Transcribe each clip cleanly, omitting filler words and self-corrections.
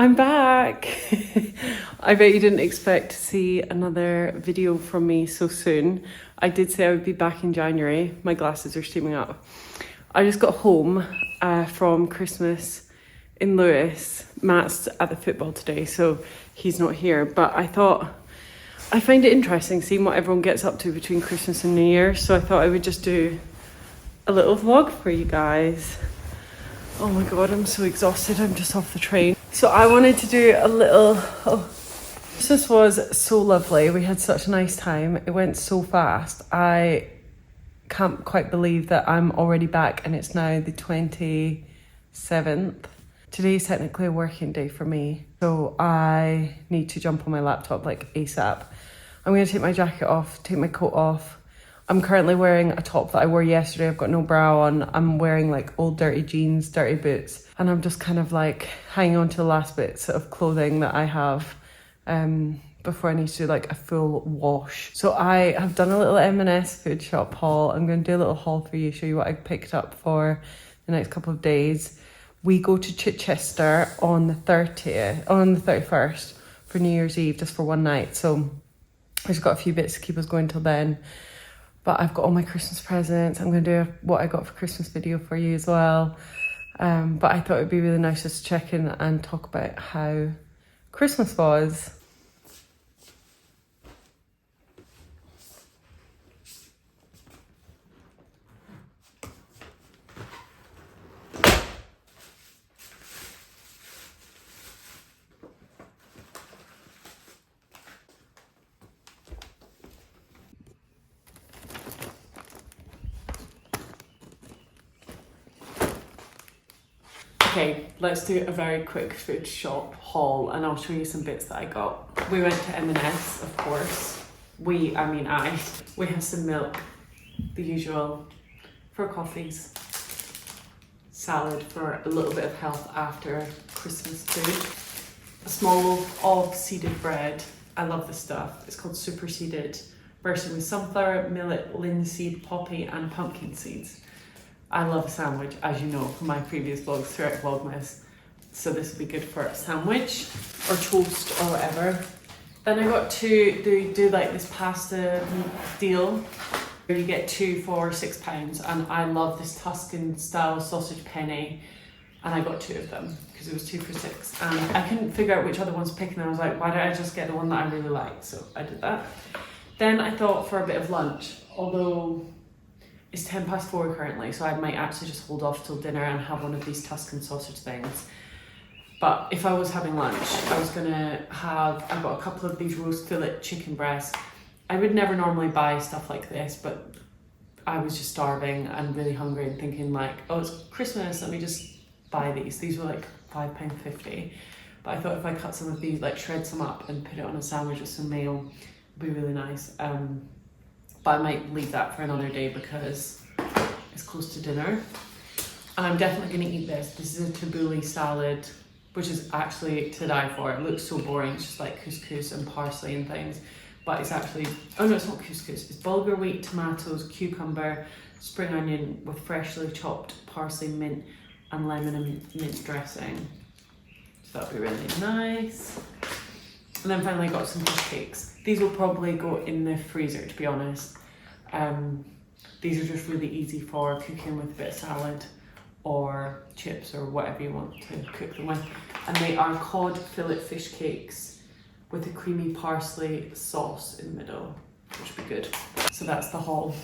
I'm back. I bet you didn't expect to see another video from me so soon. I did say I would be back in January. My glasses are steaming up. I just got home from Christmas in Lewis. Matt's at the football today, so he's not here. But I thought, I find it interesting seeing what everyone gets up to between Christmas and New Year. So I thought I would just do a little vlog for you guys. Oh my God, I'm so exhausted. I'm just off the train. So I wanted to do a little, Christmas was so lovely. We had such a nice time. It went so fast. I can't quite believe that I'm already back and it's now the 27th. Today's technically a working day for me. So I need to jump on my laptop like ASAP. I'm gonna take my jacket off, take my coat off. I'm currently wearing a top that I wore yesterday. I've got no bra on. I'm wearing like old dirty jeans, dirty boots. And I'm just kind of like hanging on to the last bits of clothing that I have before I need to do like a full wash. So I have done a little M&S food shop haul. I'm going to do a little haul for you, show you what I picked up for the next couple of days. We go to Chichester on the 31st for New Year's Eve, just for one night. So I've just got a few bits to keep us going till then. But I've got all my Christmas presents. I'm going to do what I got for Christmas video for you as well. But I thought it'd be really nice just to check in and talk about how Christmas was. Okay, let's do a very quick food shop haul and I'll show you some bits that I got. We went to M&S, of course. We have some milk, the usual, for coffees, salad for a little bit of health after Christmas food, a small loaf of seeded bread. I love this stuff. It's called super seeded, version with sunflower, millet, linseed, poppy and pumpkin seeds. I love a sandwich, as you know from my previous vlogs throughout Vlogmas. So this will be good for a sandwich or toast or whatever. Then I got they do like this pasta deal where you get 2 for £6, and I love this Tuscan style sausage penne, and I got 2 of them because it was 2 for £6. And I couldn't figure out which other ones to pick, and I was like, why don't I just get the one that I really like? So I did that. Then I thought for a bit of lunch, although it's 4:10 currently, so I might actually just hold off till dinner and have one of these Tuscan sausage things. But if I was having lunch, I got a couple of these roast fillet chicken breasts. I would never normally buy stuff like this, but I was just starving and really hungry and thinking like, oh, it's Christmas, let me just buy these. These were like £5.50. But I thought if I cut some of these, like shred some up and put it on a sandwich with some mayo, it'd be really nice. But I might leave that for another day because it's close to dinner. And I'm definitely going to eat this. This is a tabbouleh salad, which is actually to die for. It looks so boring. It's just like couscous and parsley and things. But it's actually, oh no, it's not couscous. It's bulgur wheat, tomatoes, cucumber, spring onion with freshly chopped parsley, mint, and lemon and mint dressing. So that'll be really nice. And then finally I got some fish cakes. These will probably go in the freezer, to be honest. These are just really easy for cooking with a bit of salad or chips or whatever you want to cook them with. And they are cod fillet fish cakes with a creamy parsley sauce in the middle, which would be good. So that's the haul.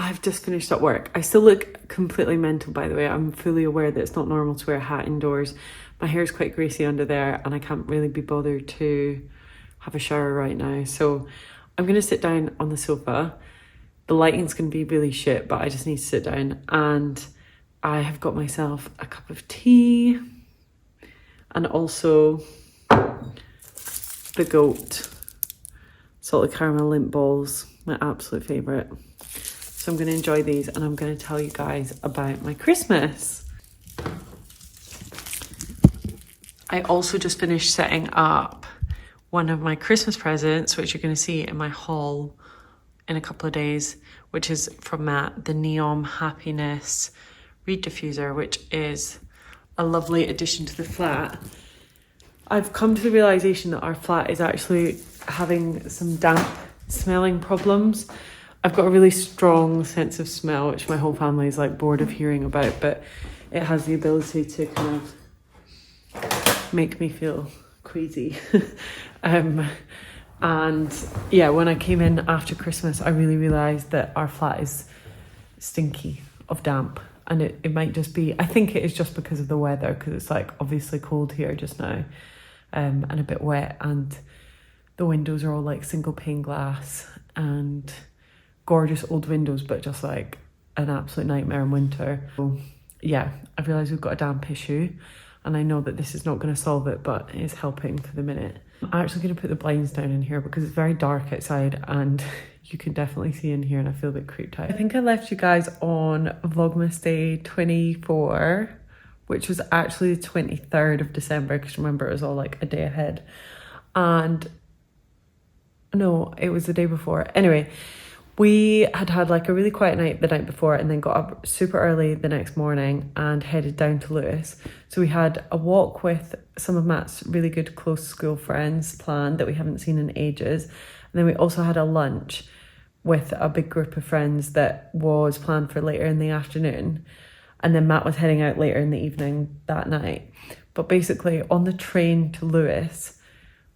I've just finished at work. I still look completely mental, by the way. I'm fully aware that it's not normal to wear a hat indoors. My hair is quite greasy under there and I can't really be bothered to have a shower right now. So I'm going to sit down on the sofa. The lighting's going to be really shit, but I just need to sit down. And I have got myself a cup of tea and also the goat salted caramel lint balls, my absolute favourite. So I'm going to enjoy these and I'm going to tell you guys about my Christmas. I also just finished setting up one of my Christmas presents, which you're going to see in my haul in a couple of days, which is from Matt, the Neon Happiness Reed Diffuser, which is a lovely addition to the flat. I've come to the realisation that our flat is actually having some damp smelling problems. I've got a really strong sense of smell, which my whole family is like bored of hearing about, but it has the ability to kind of make me feel queasy. And yeah, when I came in after Christmas, I really realised that our flat is stinky of damp. And it might just be, I think it is just because of the weather, because it's like obviously cold here just now, and a bit wet, and the windows are all like single pane glass and gorgeous old windows, but just like an absolute nightmare in winter. So yeah, I realise we've got a damp issue and I know that this is not going to solve it, but it is helping for the minute. I'm actually going to put the blinds down in here because it's very dark outside and you can definitely see in here and I feel a bit creeped out. I think I left you guys on Vlogmas Day 24, which was actually the 23rd of December, because remember it was all like a day ahead. And no, it was the day before. Anyway, we had like a really quiet night the night before and then got up super early the next morning and headed down to Lewis. So we had a walk with some of Matt's really good close school friends planned that we haven't seen in ages. And then we also had a lunch with a big group of friends that was planned for later in the afternoon. And then Matt was heading out later in the evening that night. But basically on the train to Lewis,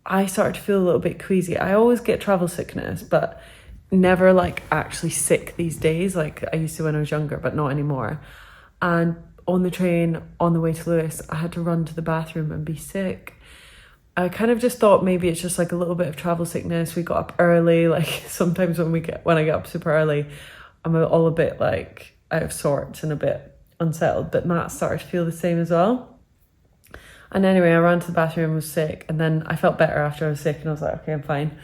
I started to feel a little bit queasy. I always get travel sickness, but never like actually sick these days like I used to when I was younger, but not anymore. And on the train on the way to Lewis, I had to run to the bathroom and be sick. I kind of just thought maybe it's just like a little bit of travel sickness. We got up early, like sometimes when I get up super early, I'm all a bit like out of sorts and a bit unsettled, but Matt started to feel the same as well. And anyway, I ran to the bathroom and was sick, and then I felt better after I was sick and I was like, okay, I'm fine.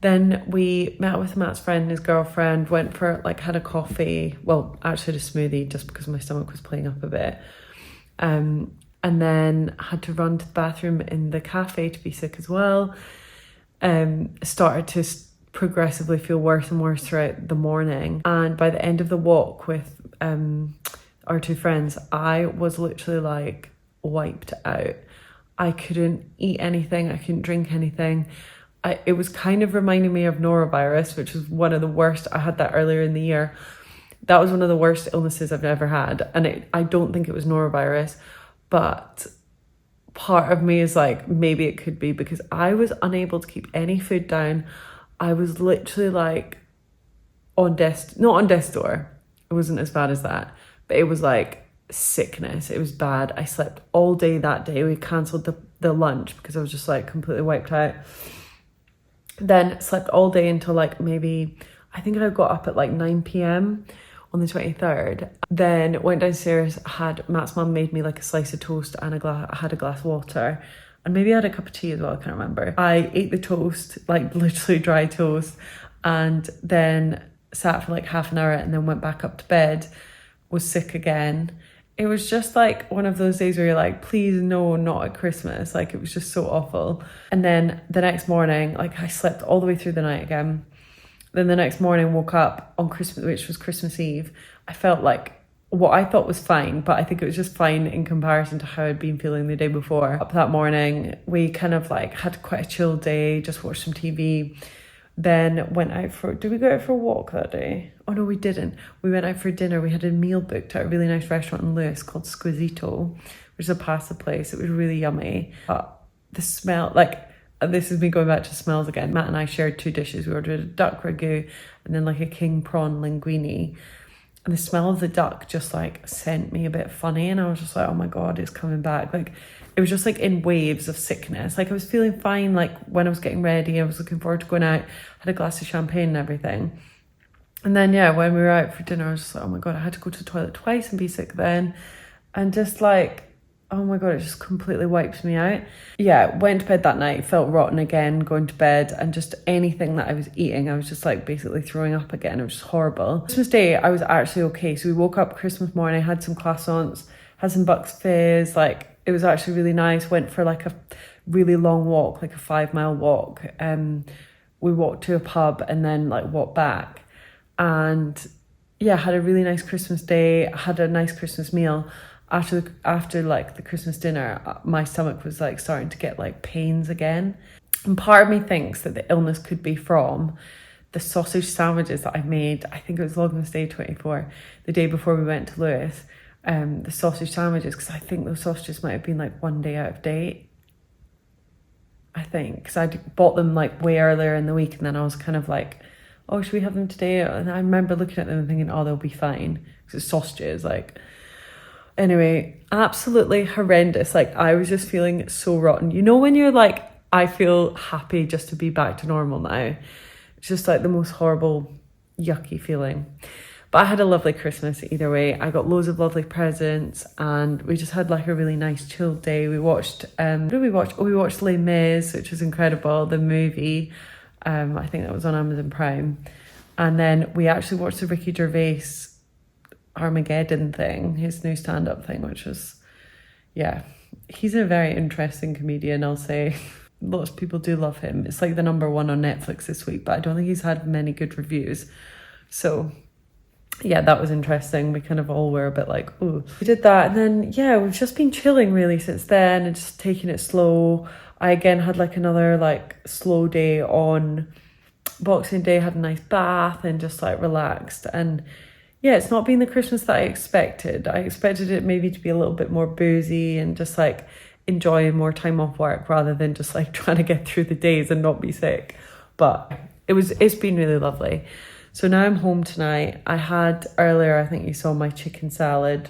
Then we met with Matt's friend and his girlfriend, went for like, had a coffee, well actually had a smoothie just because my stomach was playing up a bit, and then had to run to the bathroom in the cafe to be sick as well. Started to progressively feel worse and worse throughout the morning, and by the end of the walk with our two friends, I was literally like wiped out. I couldn't eat anything, I couldn't drink anything. It was kind of reminding me of norovirus, which was one of the worst. I had that earlier in the year. That was one of the worst illnesses I've ever had. And I don't think it was norovirus, but part of me is like, maybe it could be, because I was unable to keep any food down. I was literally like not on death's door. It wasn't as bad as that, but it was like sickness. It was bad. I slept all day that day. We cancelled the lunch because I was just like completely wiped out. Then slept all day until like maybe, I think I got up at like 9 p.m. on the 23rd. Then went downstairs, Matt's mum made me like a slice of toast and I had a glass of water. And maybe I had a cup of tea as well, I can't remember. I ate the toast, like literally dry toast, and then sat for like half an hour and then went back up to bed, was sick again. It was just like one of those days where you're like, please no, not at Christmas. Like it was just so awful. And then the next morning, like I slept all the way through the night again. Then the next morning woke up on Christmas, which was Christmas Eve. I felt like what I thought was fine, but I think it was just fine in comparison to how I'd been feeling the day before. Up that morning, we kind of like had quite a chill day, just watched some TV. Then went out did we go out for a walk that day? Oh no, we didn't. We went out for dinner. We had a meal booked at a really nice restaurant in Lewis called Squisito, which is a pasta place. It was really yummy. But the smell, like And this is me going back to smells again. Matt and I shared 2 dishes. We ordered a duck ragu and then like a king prawn linguine. And the smell of the duck just like sent me a bit funny, and I was just like, oh my God, it's coming back. Like it was just like in waves of sickness. Like I was feeling fine, like when I was getting ready, I was looking forward to going out, had a glass of champagne and everything. And then yeah, when we were out for dinner, I was just like, oh my God, I had to go to the toilet twice and be sick then. And just like, oh my God, it just completely wiped me out. Yeah, went to bed that night, felt rotten again, going to bed, and just anything that I was eating, I was just like basically throwing up again. It was just horrible. Christmas Day, I was actually okay. So we woke up Christmas morning, had some croissants, had some Bucks Fizz, like it was actually really nice. Went for like a really long walk, like a 5-mile walk. We walked to a pub and then like walked back. And yeah, had a really nice Christmas day, had a nice Christmas meal. After like the Christmas dinner, my stomach was like starting to get like pains again. And part of me thinks that the illness could be from the sausage sandwiches that I made. I think it was Vlogmas Day 24, the day before we went to Lewis. The sausage sandwiches, because I think those sausages might have been like 1 day out of date. I think, because I bought them like way earlier in the week, and then I was kind of like, oh, should we have them today? And I remember looking at them and thinking, oh, they'll be fine, because it's sausages, like. Anyway, absolutely horrendous. Like I was just feeling so rotten. You know when you're like, I feel happy just to be back to normal now. It's just like the most horrible, yucky feeling. But I had a lovely Christmas either way. I got loads of lovely presents, and we just had like a really nice chilled day. We watched, what did we watch? Oh, we watched Les Mis, which was incredible, the movie. I think that was on Amazon Prime. And then we actually watched the Ricky Gervais Armageddon thing, his new stand-up thing, which was, yeah, he's a very interesting comedian, I'll say. Lots of people do love him. It's like the #1 on Netflix this week, but I don't think he's had many good reviews. So yeah, that was interesting. We kind of all were a bit like, ooh. We did that, and then yeah, we've just been chilling really since then and just taking it slow. I again had like another like slow day on Boxing Day, had a nice bath and just like relaxed. And yeah, it's not been the Christmas that I expected. I expected it maybe to be a little bit more boozy and just like enjoying more time off work rather than just like trying to get through the days and not be sick. But it's been really lovely. So now I'm home tonight. I had earlier, I think you saw my chicken salad,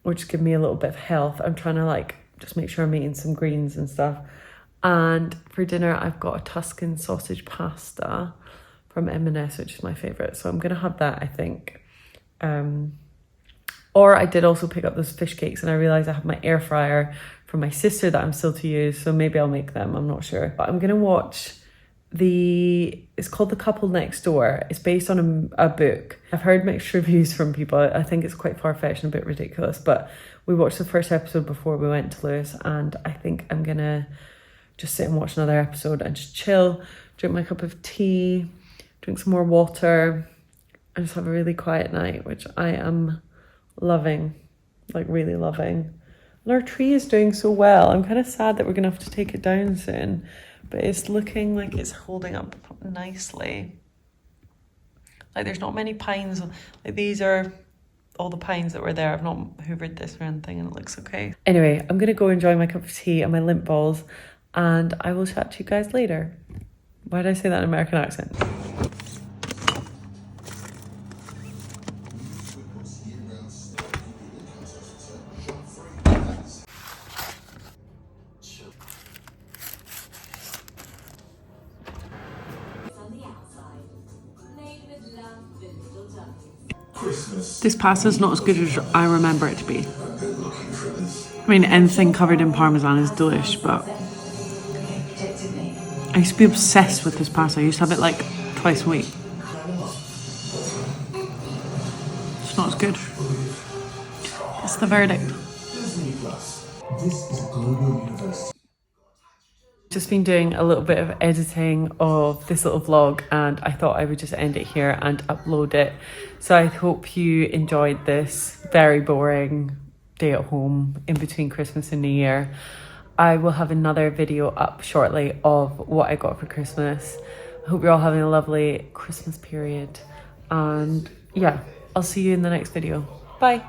which gave me a little bit of health. I'm trying to like just make sure I'm eating some greens and stuff. And for dinner, I've got a Tuscan sausage pasta from M&S, which is my favourite. So I'm going to have that, I think. Or I did also pick up those fish cakes, and I realised I have my air fryer from my sister that I'm still to use, so maybe I'll make them, I'm not sure. But I'm gonna watch it's called The Couple Next Door. It's based on a book. I've heard mixed reviews from people. I think it's quite far-fetched and a bit ridiculous, but we watched the first episode before we went to Lewis, and I think I'm gonna just sit and watch another episode and just chill, drink my cup of tea, drink some more water, and just have a really quiet night, which I am loving, like really loving. And our tree is doing so well. I'm kind of sad that we're gonna have to take it down soon, but it's looking like it's holding up nicely. Like there's not many pines. Like these are all the pines that were there. I've not hoovered this or anything, and it looks okay. Anyway, I'm gonna go enjoy my cup of tea and my lint balls, and I will chat to you guys later. Why did I say that in an American accent? This pasta is not as good as I remember it to be. I mean, anything covered in Parmesan is delish, but I used to be obsessed with this pasta. I used to have it like twice a week. It's not as good. It's the verdict. Just been doing a little bit of editing of this little vlog, and I thought I would just end it here and upload it. So I hope you enjoyed this very boring day at home in between Christmas and New Year. I will have another video up shortly of what I got for Christmas. I hope you're all having a lovely Christmas period, and yeah, I'll see you in the next video. Bye.